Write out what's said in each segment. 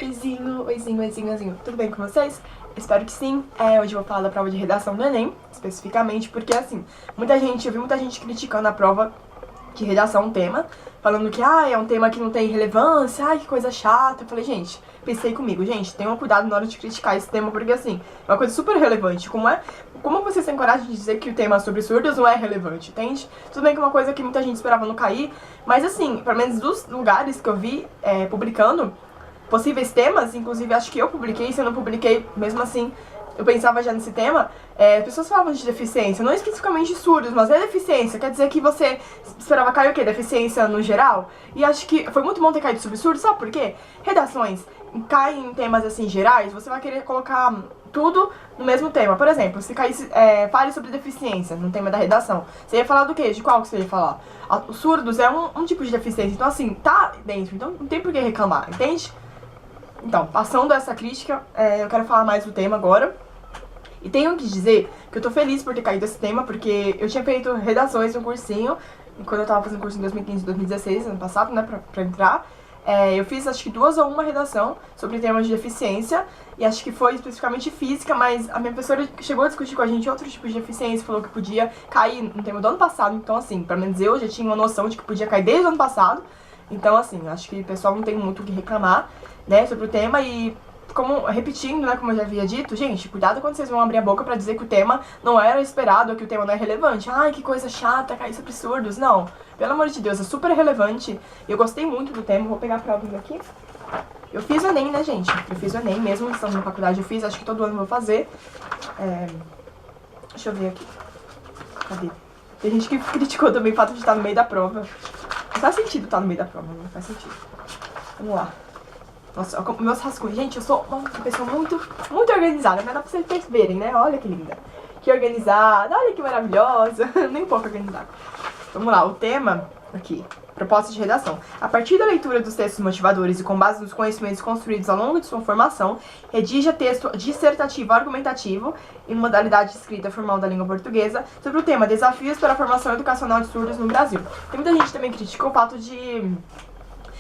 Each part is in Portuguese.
Oizinho. Tudo bem com vocês? Espero que sim. Hoje eu vou falar da prova de redação do Enem, especificamente, porque assim, eu vi muita gente criticando a prova de redação, um tema, falando que é um tema que não tem relevância, que coisa chata. Eu falei, gente, pensei comigo, gente, tenham cuidado na hora de criticar esse tema, porque assim, é uma coisa super relevante. Como vocês têm coragem de dizer que o tema sobre surdos não é relevante, entende? Tudo bem que é uma coisa que muita gente esperava não cair, mas assim, pelo menos dos lugares que eu vi publicando possíveis temas, inclusive acho que eu publiquei, se eu não publiquei, mesmo assim, eu pensava já nesse tema, as pessoas falavam de deficiência, não especificamente de surdos, mas é deficiência, quer dizer que você esperava cair o quê? Deficiência no geral? E acho que foi muito bom ter caído sobre surdos, sabe por quê? Redações caem em temas assim gerais, você vai querer colocar tudo no mesmo tema. Por exemplo, se caísse, fale sobre deficiência no tema da redação, você ia falar do quê? De qual que você ia falar? Os surdos é um tipo de deficiência, então assim, tá dentro, então não tem por que reclamar, entende? Então, passando essa crítica, eu quero falar mais do tema agora. E tenho que dizer que eu tô feliz por ter caído esse tema, porque eu tinha feito redações no cursinho, quando eu tava fazendo curso em 2015 e 2016, ano passado, né, pra entrar. Eu fiz acho que 2 ou 1 redação sobre temas de deficiência, e acho que foi especificamente física, mas a minha professora chegou a discutir com a gente outros tipos de deficiência, falou que podia cair no tema do ano passado, então assim, pelo menos eu já tinha uma noção de que podia cair desde o ano passado. Então assim, acho que o pessoal não tem muito o que reclamar, né, sobre o tema. E repetindo, né, como eu já havia dito, gente, cuidado quando vocês vão abrir a boca pra dizer que o tema não era esperado ou que o tema não é relevante. Ai, que coisa chata, cair sobre surdos. Não, pelo amor de Deus, é super relevante. Eu gostei muito do tema, vou pegar a prova aqui. Eu fiz o Enem, né, gente? Eu fiz o Enem, mesmo estando na faculdade eu fiz, acho que todo ano eu vou fazer. Deixa eu ver aqui. Cadê? Tem gente que criticou também o fato de estar no meio da prova. Não faz sentido estar no meio da prova, não faz sentido. Vamos lá. Nossa, meus rascunhos. Gente, eu sou uma pessoa muito organizada, mas dá pra vocês verem, né? Olha que linda. Que organizada, olha que maravilhosa. Nem um pouco organizada. Vamos lá, o tema aqui. Proposta de redação. A partir da leitura dos textos motivadores e com base nos conhecimentos construídos ao longo de sua formação, redija texto dissertativo argumentativo em modalidade de escrita formal da língua portuguesa sobre o tema Desafios para a Formação Educacional de Surdos no Brasil. Tem muita gente também que criticou o fato de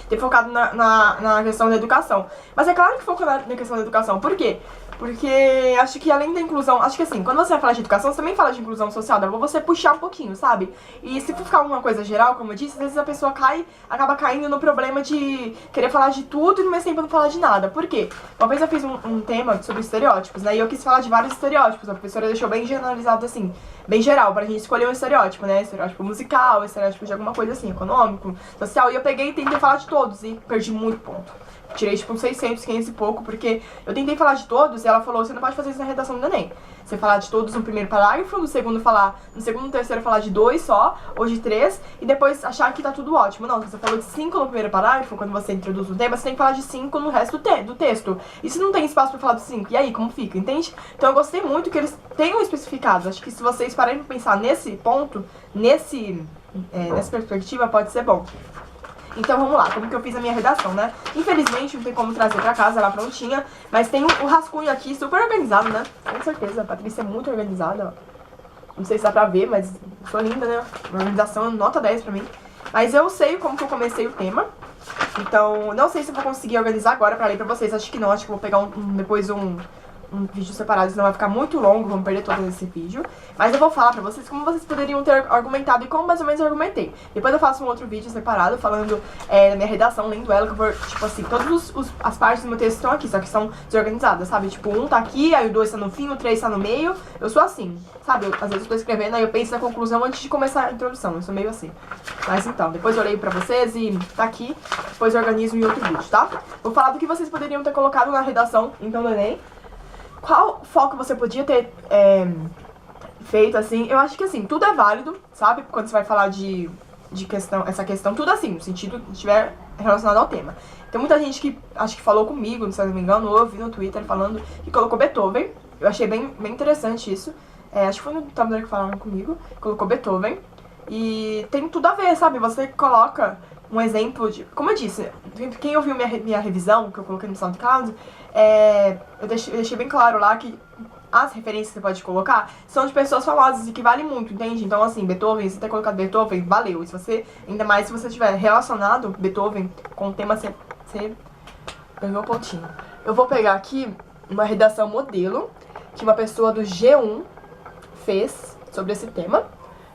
ter focado na questão da educação. Mas é claro que focou na questão da educação. Por quê? Porque acho que além da inclusão, acho que assim, quando você vai falar de educação, você também fala de inclusão social, dá pra você puxar um pouquinho, sabe? E se for ficar uma coisa geral, como eu disse, às vezes a pessoa acaba caindo no problema de querer falar de tudo e ao mesmo tempo não falar de nada. Por quê? Uma vez eu fiz um tema sobre estereótipos, né? E eu quis falar de vários estereótipos, a professora deixou bem generalizado assim, bem geral, pra gente escolher um estereótipo, né? Estereótipo musical, estereótipo de alguma coisa assim, econômico, social. E eu peguei e tentei falar de todos e perdi muito ponto. Tirei tipo uns 600, 500 e pouco, porque eu tentei falar de todos e ela falou, você não pode fazer isso na redação do Enem. Você falar de todos no primeiro parágrafo, no segundo e terceiro falar de 2 só, ou de 3, e depois achar que tá tudo ótimo. Não, se você falou de 5 no primeiro parágrafo, quando você introduz o tema, você tem que falar de 5 no resto do texto. E se não tem espaço pra falar de 5, e aí, como fica, entende? Então eu gostei muito que eles tenham especificado. Acho que se vocês pararem pra pensar nesse ponto, nessa perspectiva, pode ser bom. Então vamos lá, como que eu fiz a minha redação, né? Infelizmente não tem como trazer pra casa ela prontinha, mas tem o rascunho aqui super organizado, né? Com certeza, a Patrícia é muito organizada, ó. Não sei se dá pra ver, mas sou linda, né? Uma organização nota 10 pra mim. Mas eu sei como que eu comecei o tema, então não sei se eu vou conseguir organizar agora pra ler pra vocês. Acho que não, acho que eu vou pegar depois um vídeo separado, senão vai ficar muito longo, vamos perder todo esse vídeo. Mas eu vou falar pra vocês como vocês poderiam ter argumentado e como mais ou menos eu argumentei. Depois eu faço um outro vídeo separado falando da minha redação, lendo ela, que eu vou, tipo assim, todas as partes do meu texto estão aqui, só que são desorganizadas, sabe? Tipo, 1 tá aqui, aí o 2 tá no fim, o 3 tá no meio. Eu sou assim, sabe? Às vezes eu tô escrevendo, aí eu penso na conclusão antes de começar a introdução, eu sou meio assim. Mas então, depois eu leio pra vocês e tá aqui, depois eu organizo em outro vídeo, tá? Vou falar do que vocês poderiam ter colocado na redação, então, do Enem. Qual foco você podia ter feito, assim? Eu acho que, assim, tudo é válido, sabe? Quando você vai falar de essa questão, tudo assim, no sentido que estiver relacionado ao tema. Tem muita gente que, acho que falou comigo, se eu não me engano, ou eu vi no Twitter falando que colocou Beethoven. Eu achei bem interessante isso. Acho que foi no Tumblr que falaram comigo, colocou Beethoven. E tem tudo a ver, sabe? Você coloca um exemplo de... Como eu disse, quem ouviu minha revisão, que eu coloquei no SoundCloud, eu deixei bem claro lá que as referências que você pode colocar são de pessoas famosas e que valem muito, entende? Então, assim, Beethoven, você ter colocado Beethoven, valeu. E se você, ainda mais se você tiver relacionado Beethoven com o tema, você ganhou pontinho. Eu vou pegar aqui uma redação modelo que uma pessoa do G1 fez sobre esse tema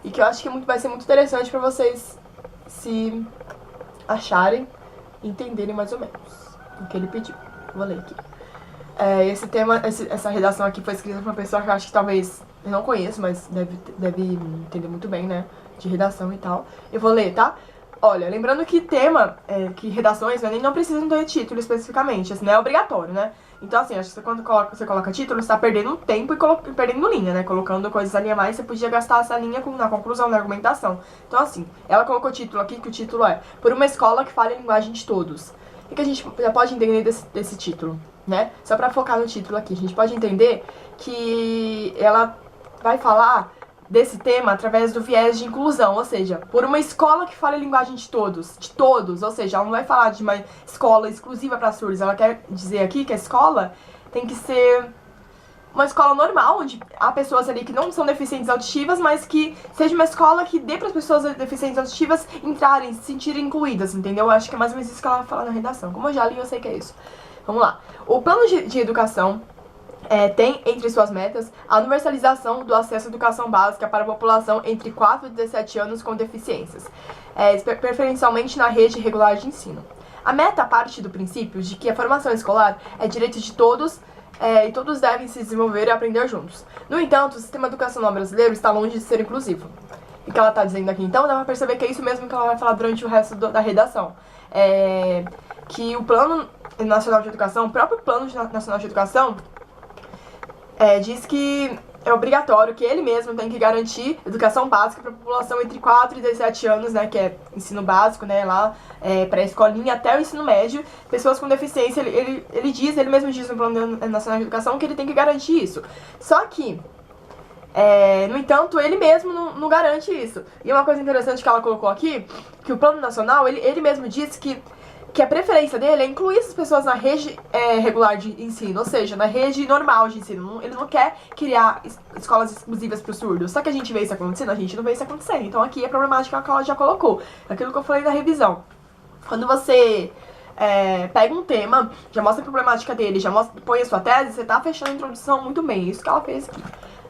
e que eu acho que vai ser muito interessante pra vocês se acharem e entenderem mais ou menos o que ele pediu. Vou ler aqui. Esse tema, essa redação aqui foi escrita por uma pessoa que eu acho que talvez eu não conheço, mas deve entender muito bem, né, de redação e tal. Eu vou ler, tá? Olha, lembrando que que redações, né, não precisam ter título especificamente, assim, não é obrigatório, né? Então, assim, acho que quando você coloca título, você tá perdendo tempo e perdendo linha, né? Colocando coisas ali a mais, você podia gastar essa linha na conclusão, na argumentação. Então, assim, ela colocou título aqui, que o título é Por uma escola que fale a linguagem de todos. O que a gente já pode entender desse título, né? Só pra focar no título aqui, a gente pode entender que ela vai falar desse tema através do viés de inclusão, ou seja, por uma escola que fale a linguagem de todos, ou seja, ela não vai falar de uma escola exclusiva para surdos, ela quer dizer aqui que a escola tem que ser uma escola normal, onde há pessoas ali que não são deficientes auditivas, mas que seja uma escola que dê para as pessoas deficientes auditivas entrarem, se sentirem incluídas, entendeu? Eu acho que é mais ou menos isso que ela vai falar na redação. Como eu já li, eu sei que é isso. Vamos lá. O plano de educação tem entre suas metas a universalização do acesso à educação básica para a população entre 4 e 17 anos com deficiências, preferencialmente na rede regular de ensino. A meta parte do princípio de que a formação escolar é direito de todos e todos devem se desenvolver e aprender juntos. No entanto, o sistema educacional brasileiro está longe de ser inclusivo. O que ela está dizendo aqui, então, dá para perceber que é isso mesmo que ela vai falar durante o resto da redação. Que o Plano Nacional de Educação, o próprio Plano Nacional de Educação, diz que é obrigatório, que ele mesmo tem que garantir educação básica para a população entre 4 e 17 anos, né, que é ensino básico, né, lá pré-escolinha até o ensino médio, pessoas com deficiência, ele mesmo diz no Plano Nacional de Educação que ele tem que garantir isso. Só que, no entanto, ele mesmo não garante isso. E uma coisa interessante que ela colocou aqui, que o Plano Nacional, ele mesmo disse que a preferência dele é incluir essas pessoas na rede regular de ensino, ou seja, na rede normal de ensino. Ele não quer criar escolas exclusivas para os surdos. Só que a gente vê isso acontecendo, a gente não vê isso acontecendo. Então aqui é a problemática que ela já colocou. Aquilo que eu falei na revisão. Quando você pega um tema, já mostra a problemática dele, põe a sua tese, você tá fechando a introdução muito bem. Isso que ela fez aqui,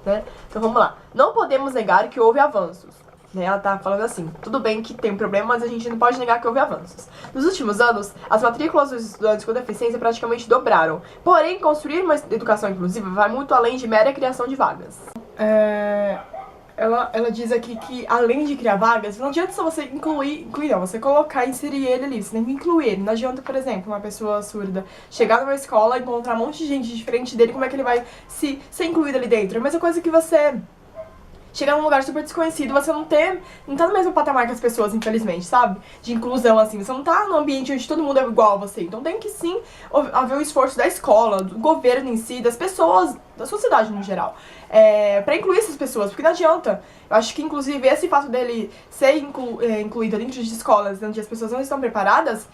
né? Então vamos lá. Não podemos negar que houve avanços. Ela tá falando assim, tudo bem que tem um problema, mas a gente não pode negar que houve avanços. Nos últimos anos, as matrículas dos estudantes com deficiência praticamente dobraram. Porém, construir uma educação inclusiva vai muito além de mera criação de vagas. Ela diz aqui que, além de criar vagas, não adianta só você incluir não, você inserir ele ali, você tem que incluir ele. Não adianta, por exemplo, uma pessoa surda chegar numa escola, encontrar um monte de gente diferente dele, como é que ele vai ser incluído ali dentro? É a mesma coisa que você chegar num lugar super desconhecido, você não tá no mesmo patamar que as pessoas, infelizmente, sabe? De inclusão, assim, você não tá num ambiente onde todo mundo é igual a você. Então tem que sim haver um esforço da escola, do governo em si, das pessoas, da sociedade no geral, pra incluir essas pessoas, porque não adianta. Eu acho que, inclusive, esse fato dele ser incluído dentro de escolas onde as pessoas não estão preparadas,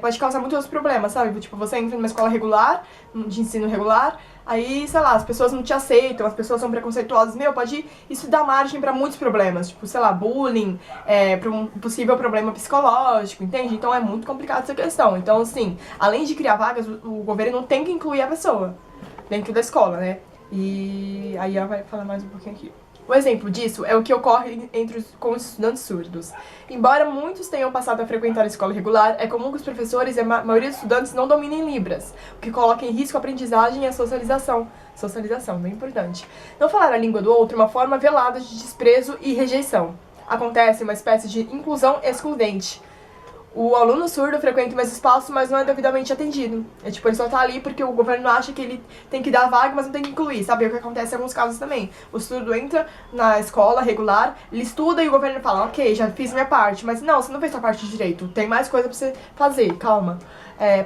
pode causar muitos problemas, sabe? Tipo, você entra numa escola regular, de ensino regular, aí, sei lá, as pessoas não te aceitam, as pessoas são preconceituosas, isso dá margem pra muitos problemas, tipo, sei lá, bullying, pra um possível problema psicológico, entende? Então é muito complicado essa questão. Então, assim, além de criar vagas, o governo não tem que incluir a pessoa dentro da escola, né? E aí ela vai falar mais um pouquinho aqui. Um exemplo disso é o que ocorre com os estudantes surdos. Embora muitos tenham passado a frequentar a escola regular, é comum que os professores e a maioria dos estudantes não dominem Libras, o que coloca em risco a aprendizagem e a socialização. Socialização, bem importante. Não falar a língua do outro é uma forma velada de desprezo e rejeição. Acontece uma espécie de inclusão excludente. O aluno surdo frequenta mais espaço, mas não é devidamente atendido. Ele só tá ali porque o governo acha que ele tem que dar vaga, mas não tem que incluir, sabe? O que acontece em alguns casos também. O surdo entra na escola regular, ele estuda e o governo fala, ok, já fiz minha parte, mas não, você não fez sua parte direito, tem mais coisa pra você fazer, calma.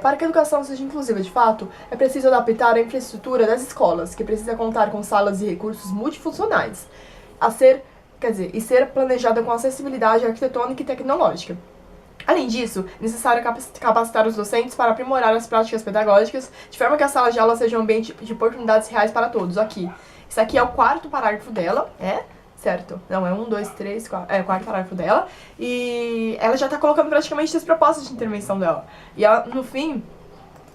Para que a educação seja inclusiva de fato, é preciso adaptar a infraestrutura das escolas, que precisa contar com salas e recursos multifuncionais, e ser planejada com acessibilidade arquitetônica e tecnológica. Além disso, é necessário capacitar os docentes para aprimorar as práticas pedagógicas, de forma que as salas de aula sejam um ambiente de oportunidades reais para todos. Aqui. Isso aqui é o quarto parágrafo dela, certo? Não, é 1, 2, 3, 4, o quarto parágrafo dela. E ela já tá colocando praticamente as propostas de intervenção dela. E ela, no fim,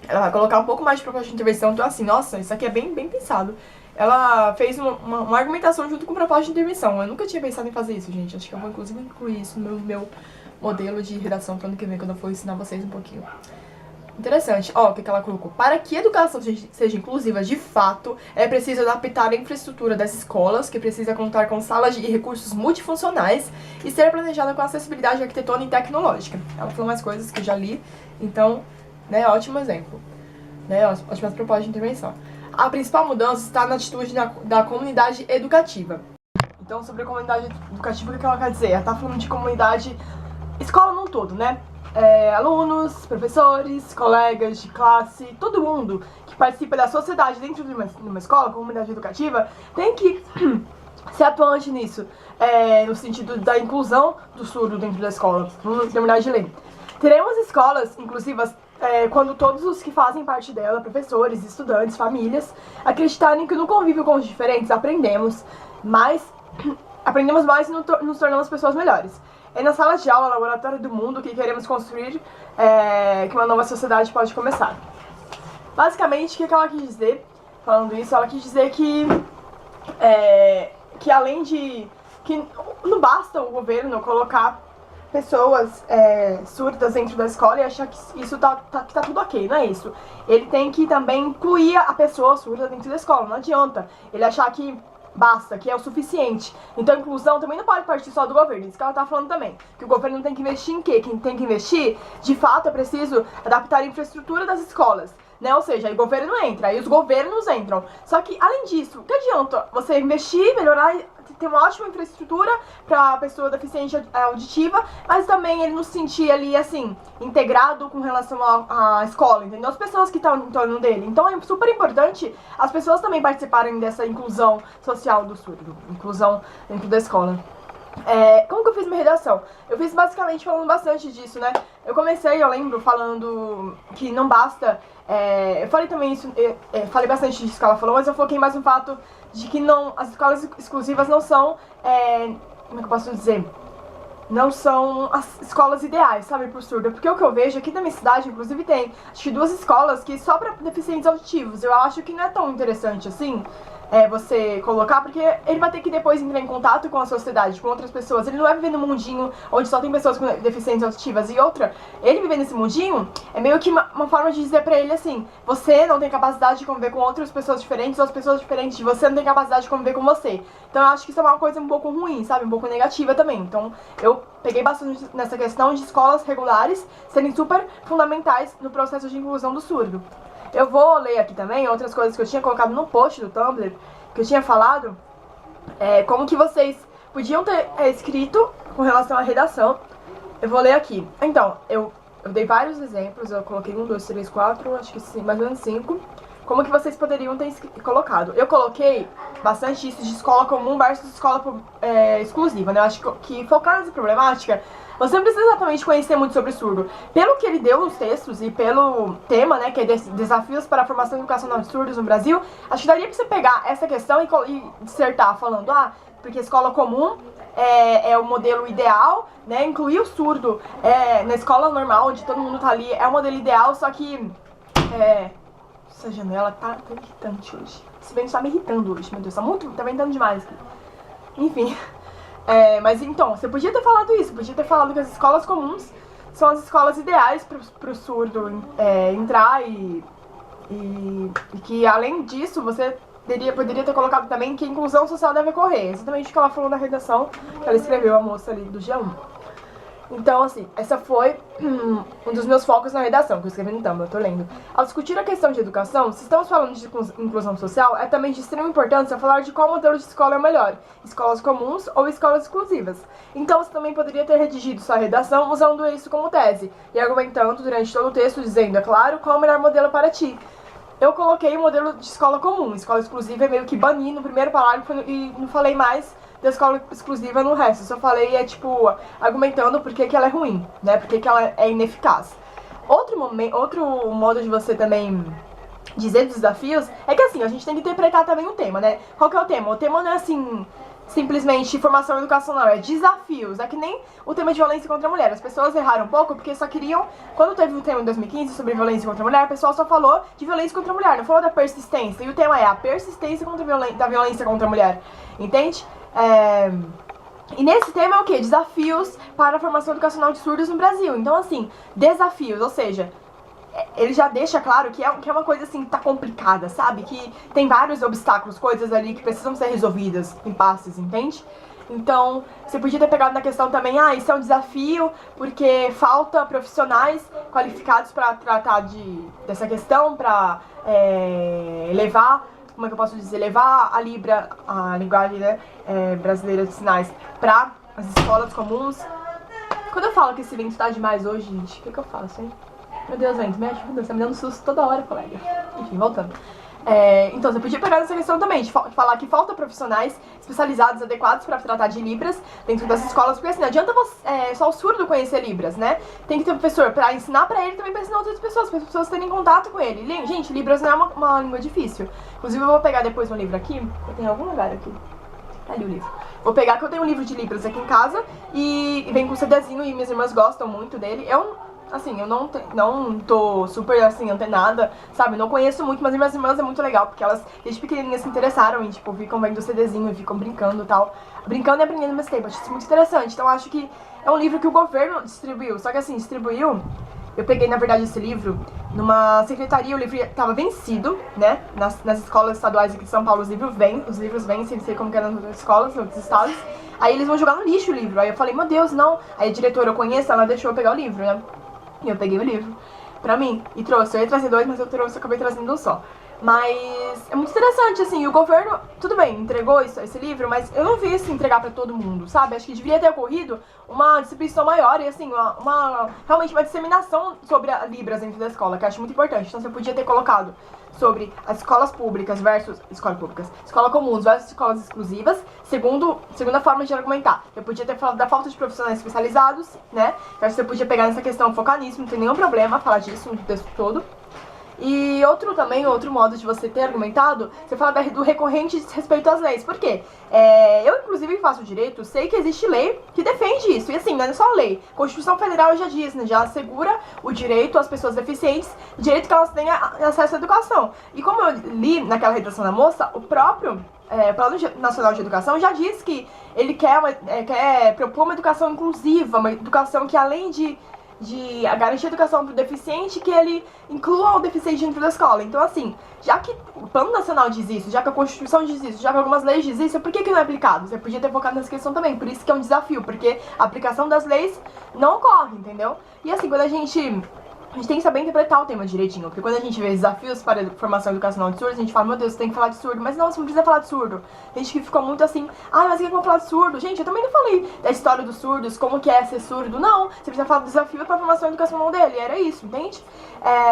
ela vai colocar um pouco mais de proposta de intervenção. Então, assim, nossa, isso aqui é bem pensado. Ela fez uma argumentação junto com proposta de intervenção. Eu nunca tinha pensado em fazer isso, gente. Acho que eu vou, inclusive, incluir isso no meu modelo de redação pro ano que vem, quando eu for ensinar vocês um pouquinho. Interessante. Ó, o que ela colocou. Para que a educação seja inclusiva de fato, é preciso adaptar a infraestrutura das escolas, que precisa contar com salas e recursos multifuncionais e ser planejada com acessibilidade arquitetônica e tecnológica. Ela falou mais coisas que eu já li, então, né, ótimo exemplo. Né, ótimas propostas de intervenção. A principal mudança está na atitude da comunidade educativa. Então, sobre a comunidade educativa, o que ela quer dizer? Ela está falando de comunidade, escola num todo, né? Alunos, professores, colegas de classe, todo mundo que participa da sociedade dentro de uma escola, comunidade educativa, tem que ser atuante nisso, no sentido da inclusão do surdo dentro da escola. Vamos terminar de ler. Teremos escolas inclusivas quando todos os que fazem parte dela, professores, estudantes, famílias, acreditarem que no convívio com os diferentes aprendemos mais e nos tornamos pessoas melhores. É na sala de aula, laboratório do mundo, que queremos construir que uma nova sociedade pode começar. Basicamente, o que ela quis dizer, falando isso, ela quis dizer que além de... que não basta o governo colocar pessoas surdas dentro da escola e achar que isso tá tudo ok, não é isso. Ele tem que também incluir a pessoa surda dentro da escola, não adianta ele achar que basta, que é o suficiente. Então a inclusão também não pode partir só do governo, isso que ela tá falando também. Que o governo tem que investir em quê? Quem tem que investir, de fato, é preciso adaptar a infraestrutura das escolas, né? Ou seja, aí o governo entra, aí os governos entram. Só que, além disso, o que adianta você investir, melhorar, ter uma ótima infraestrutura pra pessoa deficiente auditiva, mas também ele não se sentir ali, assim, integrado com relação à escola, entendeu? As pessoas que estão em torno dele. Então é super importante as pessoas também participarem dessa inclusão social do surdo, inclusão dentro da escola. Como que eu fiz minha redação? Eu fiz basicamente falando bastante disso, né? Eu comecei, eu lembro, falando que não basta... eu falei também isso, falei bastante disso que ela falou, mas eu foquei mais no fato de que as escolas exclusivas não são... como é que eu posso dizer? Não são as escolas ideais, sabe, pro surdo. Porque o que eu vejo aqui na minha cidade, inclusive, tem acho que 2 escolas que só pra deficientes auditivos. Eu acho que não é tão interessante assim você colocar, porque ele vai ter que depois entrar em contato com a sociedade, com outras pessoas. Ele não vai viver num mundinho onde só tem pessoas com deficiências auditivas. E outra, ele viver nesse mundinho é meio que uma forma de dizer pra ele assim: você não tem capacidade de conviver com outras pessoas diferentes, ou as pessoas diferentes de você não tem capacidade de conviver com você. Então eu acho que isso é uma coisa um pouco ruim, sabe? Um pouco negativa também. Então eu peguei bastante nessa questão de escolas regulares serem super fundamentais no processo de inclusão do surdo. Eu vou ler aqui também outras coisas que eu tinha colocado no post do Tumblr, que eu tinha falado, como que vocês podiam ter escrito com relação à redação. Eu vou ler aqui. Então, eu dei vários exemplos, eu coloquei 1, 2, 3, 4, acho que sim, mais ou menos 5. Como que vocês poderiam ter colocado. Eu coloquei bastante isso de escola comum versus escola exclusiva, né? Eu acho que focar nessa problemática, você não precisa exatamente conhecer muito sobre surdo. Pelo que ele deu nos textos e pelo tema, né, que é desafios para a formação educacional de surdos no Brasil, acho que daria pra você pegar essa questão e dissertar falando, porque a escola comum é o modelo ideal, né, incluir o surdo na escola normal, onde todo mundo tá ali, é o modelo ideal, só que essa janela tá irritante hoje. Esse vento tá me irritando hoje, meu Deus, tá ventando demais aqui. Enfim, mas então, você podia ter falado isso, podia ter falado que as escolas comuns são as escolas ideais pro surdo entrar e que, além disso, você poderia ter colocado também que a inclusão social deve ocorrer. Exatamente o que ela falou na redação que ela escreveu, a moça ali do G1. Então, assim, essa foi um dos meus focos na redação, que eu escrevi no Tumblr, eu tô lendo. Ao discutir a questão de educação, se estamos falando de inclusão social, é também de extrema importância falar de qual modelo de escola é o melhor, escolas comuns ou escolas exclusivas. Então, você também poderia ter redigido sua redação usando isso como tese, e argumentando durante todo o texto, dizendo, é claro, qual é o melhor modelo para ti. Eu coloquei o modelo de escola comum, escola exclusiva é meio que bani no primeiro parágrafo e não falei mais da escola exclusiva no resto. Eu só falei, argumentando por que ela é ruim, né? Por que ela é ineficaz. Outro modo de você também dizer dos desafios é que, assim, a gente tem que interpretar também o tema, né? Qual que é o tema? O tema não é, assim, simplesmente formação educacional, é desafios. É que nem o tema de violência contra a mulher. As pessoas erraram um pouco porque só queriam... Quando teve o tema em 2015 sobre violência contra a mulher, o pessoal só falou de violência contra a mulher, não falou da persistência. E o tema é a persistência da violência contra a mulher. Entende? E nesse tema é o quê? Desafios para a formação educacional de surdos no Brasil. Então, assim, desafios, ou seja... Ele já deixa claro que é uma coisa assim, que tá complicada, sabe? Que tem vários obstáculos, coisas ali que precisam ser resolvidas, impasses, entende? Então, você podia ter pegado na questão também, isso é um desafio porque falta profissionais qualificados para tratar dessa questão, para levar, como é que eu posso dizer, levar a Libra, a linguagem, né, brasileira de sinais, para as escolas comuns. Quando eu falo que esse vento tá demais hoje, gente, o que eu faço, hein? Meu Deus, vento, me ajuda, você tá me dando susto toda hora, colega. Enfim, voltando. Então, você podia pegar nessa questão também, de falar que falta profissionais especializados, adequados para tratar de Libras dentro das escolas, porque assim, não adianta só o surdo conhecer Libras, né? Tem que ter um professor para ensinar para ele, também para ensinar outras pessoas, para as pessoas terem contato com ele. Gente, Libras não é uma língua difícil. Inclusive, eu vou pegar depois um livro aqui, eu tenho algum lugar aqui. Ali o livro. Vou pegar, que eu tenho um livro de Libras aqui em casa, e vem com CDzinho, e minhas irmãs gostam muito dele. Assim, eu não tô super, assim, antenada, sabe? Não conheço muito, mas minhas irmãs é muito legal, porque elas, desde pequenininhas, se interessaram e, tipo, ficam vendo o CDzinho e ficam brincando e tal. Brincando e aprendendo ao mesmo tempo. Acho isso muito interessante. Então, acho que é um livro que o governo distribuiu. Só que, assim, distribuiu... Eu peguei, na verdade, esse livro numa secretaria. O livro tava vencido, né? Nas escolas estaduais aqui de São Paulo, os livros vencem, não sei como que é nas outras escolas, nos outros estados. Aí eles vão jogar no lixo o livro. Aí eu falei, meu Deus, não. Aí a diretora, eu conheço, ela deixou eu pegar o livro, né? E eu peguei o livro pra mim e trouxe. Eu ia trazer dois, mas eu acabei trazendo um só. Mas é muito interessante, assim, o governo, tudo bem, entregou esse livro, mas eu não vi isso entregar pra todo mundo, sabe? Acho que deveria ter ocorrido uma distribuição maior e, assim, realmente uma disseminação sobre a Libras dentro da escola, que eu acho muito importante. Então você podia ter colocado sobre as escolas públicas versus... Escola comuns versus escolas exclusivas, segunda forma de argumentar. Eu podia ter falado da falta de profissionais especializados, né? Eu acho que você podia pegar nessa questão, focar nisso, não tem nenhum problema falar disso no texto todo. E outro modo de você ter argumentado, você fala do recorrente respeito às leis. Por quê? Eu, inclusive, faço direito, sei que existe lei que defende isso. E assim, não é só lei. A Constituição Federal já diz, né, já assegura o direito às pessoas deficientes, o direito que elas tenham acesso à educação. E como eu li naquela redação da moça, o próprio Plano Nacional de Educação já diz que ele quer propor uma educação inclusiva, uma educação que, além de garantir a educação para o deficiente, que ele inclua o deficiente dentro da escola. Então, assim, já que o Plano Nacional diz isso, já que a Constituição diz isso, já que algumas leis dizem isso, por que não é aplicado? Você podia ter focado nessa questão também. Por isso que é um desafio, porque a aplicação das leis não ocorre, entendeu? E assim, quando a gente tem que saber interpretar o tema direitinho, porque quando a gente vê desafios para a formação educacional de surdos, a gente fala, meu Deus, você tem que falar de surdo, mas não, você não precisa falar de surdo. Tem gente que ficou muito assim, mas o que eu vou falar de surdo? Gente, eu também não falei da história dos surdos, como que é ser surdo, não. Você precisa falar do desafio para a formação educacional dele, era isso, entende?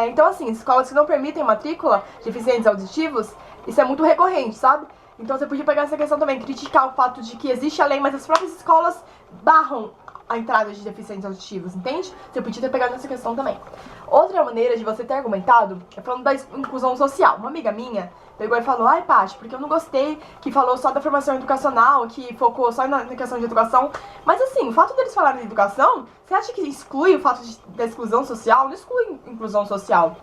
Então, assim, escolas que não permitem matrícula de deficientes auditivos, isso é muito recorrente, sabe? Então você podia pegar essa questão também, criticar o fato de que existe a lei, mas as próprias escolas barram a entrada de deficientes auditivos, entende? Você podia ter pegado nessa questão também. Outra maneira de você ter argumentado é falando da inclusão social. Uma amiga minha pegou e falou, Paty, porque eu não gostei que falou só da formação educacional, que focou só na questão de educação. Mas assim, o fato deles falarem de educação, você acha que exclui o fato da exclusão social? Não exclui inclusão social.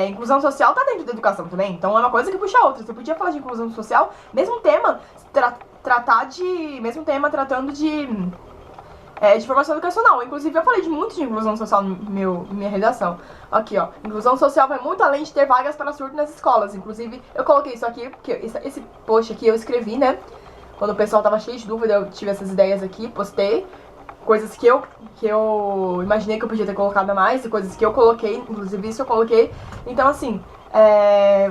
Inclusão social tá dentro da educação também, então é uma coisa que puxa a outra. Você podia falar de inclusão social, mesmo tema, tratando de formação educacional. Inclusive, eu falei muito de inclusão social na minha redação. Aqui, ó. Inclusão social vai muito além de ter vagas para surdo nas escolas. Inclusive, eu coloquei isso aqui, porque esse post aqui eu escrevi, né? Quando o pessoal tava cheio de dúvida, eu tive essas ideias aqui, postei. Coisas que eu imaginei que eu podia ter colocado a mais, e coisas que eu coloquei, inclusive isso eu coloquei. Então, assim,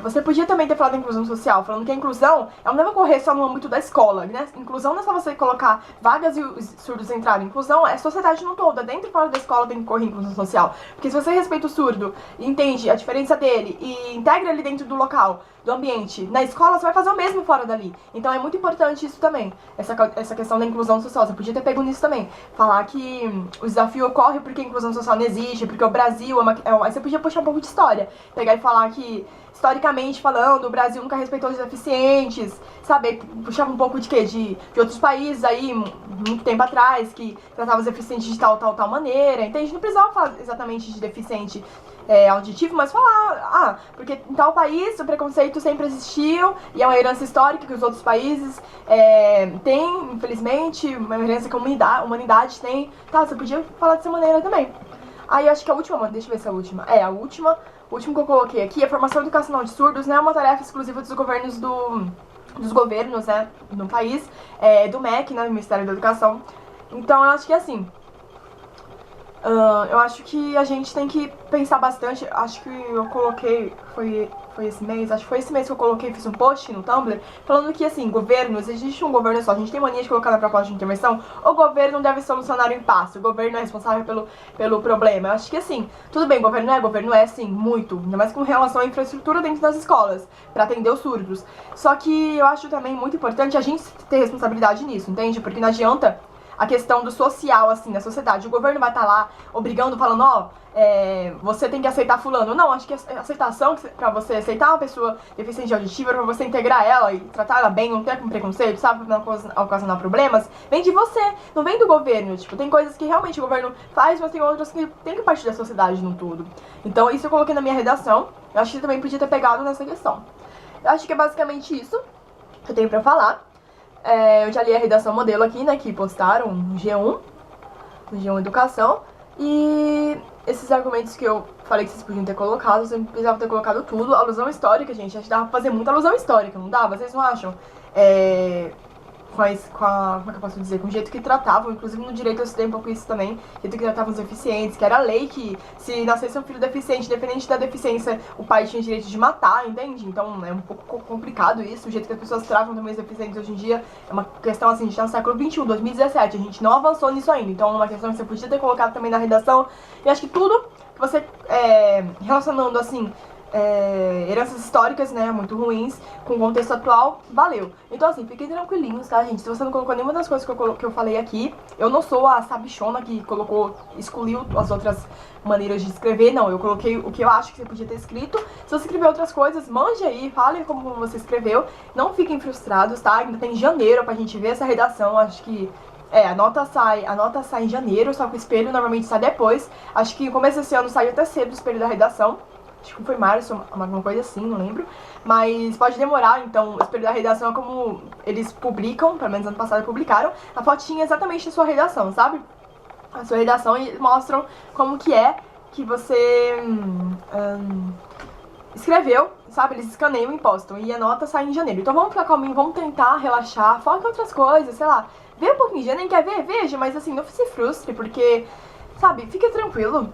você podia também ter falado da inclusão social, falando que a inclusão não deve ocorrer só no âmbito da escola, né? Inclusão não é só você colocar vagas e os surdos entrarem. Inclusão é a sociedade no todo, dentro e fora da escola tem que ocorrer inclusão social. Porque se você respeita o surdo, entende a diferença dele e integra ele dentro do local, do ambiente, na escola, você vai fazer o mesmo fora dali. Então é muito importante isso também, essa questão da inclusão social. Você podia ter pego nisso também. Falar que o desafio ocorre porque a inclusão social não existe, porque o Brasil aí você podia puxar um pouco de história. Pegar e falar que que, historicamente falando, o Brasil nunca respeitou os deficientes, sabe? Puxava um pouco de quê? De outros países aí, muito tempo atrás, que tratavam os deficientes de tal maneira, entende? Não precisava falar exatamente de deficiente auditivo, mas falar, porque em tal país o preconceito sempre existiu e é uma herança histórica que os outros países têm, infelizmente, uma herança que a humanidade tem. Tá, você podia falar dessa maneira também. Aí acho que a última, deixa eu ver se é a última. O último que eu coloquei aqui, a formação educacional de surdos não é uma tarefa exclusiva dos governos dos governos, né, no país, do MEC, né, do Ministério da Educação. Então eu acho que assim, eu acho que a gente tem que pensar bastante. Acho que eu coloquei, foi esse mês, acho que foi esse mês que eu coloquei, fiz um post no Tumblr, falando que, assim, governos, existe um governo só, a gente tem mania de colocar na proposta de intervenção, o governo não deve solucionar o impasse, o governo é responsável pelo problema. Eu acho que, assim, tudo bem, governo é, sim, muito, ainda mais com relação à infraestrutura dentro das escolas, pra atender os surdos. Só que eu acho também muito importante a gente ter responsabilidade nisso, entende? Porque não adianta a questão do social, assim, da sociedade. O governo vai estar lá obrigando, falando, você tem que aceitar fulano. Não, acho que a aceitação, pra você aceitar uma pessoa deficiente auditiva, pra você integrar ela e tratar ela bem, não ter com preconceito, sabe, pra não ocasionar problemas, vem de você, não vem do governo. Tipo, tem coisas que realmente o governo faz, mas tem outras que tem que partir da sociedade no todo. Então, isso eu coloquei na minha redação. Eu acho que também podia ter pegado nessa questão. Eu acho que é basicamente isso que eu tenho pra falar. Eu já li a redação modelo aqui, né, que postaram no G1 Educação, e esses argumentos que eu falei que vocês podiam ter colocado, vocês precisavam ter colocado tudo. Alusão histórica, gente, acho que dava pra fazer muita alusão histórica, não dava? Vocês não acham? Como é que eu posso dizer? Com o jeito que tratavam, inclusive no direito eu estudei um pouco isso também, o jeito que tratavam os deficientes, que era a lei que se nascesse um filho deficiente, independente da deficiência, o pai tinha direito de matar, entende? Então é um pouco complicado isso, o jeito que as pessoas tratam também os deficientes hoje em dia é uma questão assim, a gente tá no século XXI, 2017, a gente não avançou nisso ainda, então é uma questão que você podia ter colocado também na redação, e acho que tudo que você, relacionando assim, heranças históricas, né, muito ruins, com o contexto atual, valeu. Então assim, fiquem tranquilinhos, tá, gente? Se você não colocou nenhuma das coisas que eu falei aqui, eu não sou a sabichona que excluiu as outras maneiras de escrever, não, eu coloquei o que eu acho que você podia ter escrito. Se você escrever outras coisas, mande aí, fale como você escreveu, não fiquem frustrados, tá? Ainda tem janeiro pra gente ver essa redação, acho que a nota sai em janeiro, só que o espelho normalmente sai depois. Acho que no começo desse ano saiu até cedo o espelho da redação. Acho que foi março, alguma coisa assim, não lembro. Mas pode demorar, então o espelho da redação é como eles publicam, pelo menos ano passado publicaram, a fotinha exatamente da sua redação, sabe? A sua redação, e mostram como que é que você escreveu, sabe? Eles escaneiam e postam, e a nota sai em janeiro. Então vamos ficar calminho, vamos tentar relaxar, foca em outras coisas, sei lá. Vê um pouquinho de nem quer ver? Veja, mas assim, não se frustre, porque, sabe, fique tranquilo.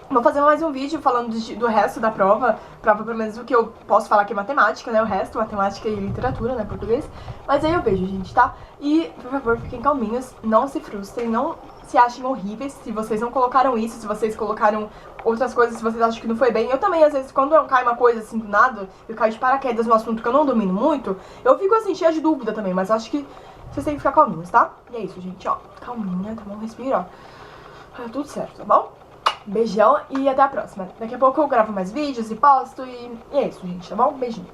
Vou fazer mais um vídeo falando do resto da prova pelo menos o que eu posso falar que é matemática, né, o resto, matemática e literatura, né, português. Mas aí eu vejo, gente, tá? E, por favor, fiquem calminhos, não se frustrem, não se achem horríveis se vocês não colocaram isso, se vocês colocaram outras coisas, se vocês acham que não foi bem. Eu também, às vezes, quando cai uma coisa assim do nada, eu caio de paraquedas no assunto que eu não domino muito, eu fico assim, cheia de dúvida também, mas acho que vocês têm que ficar calminhos, tá? E é isso, gente, ó, calminha, tá bom? Respira, ó. Tá tudo certo, tá bom? Beijão e até a próxima. Daqui a pouco eu gravo mais vídeos e posto e é isso, gente, tá bom? Beijinho.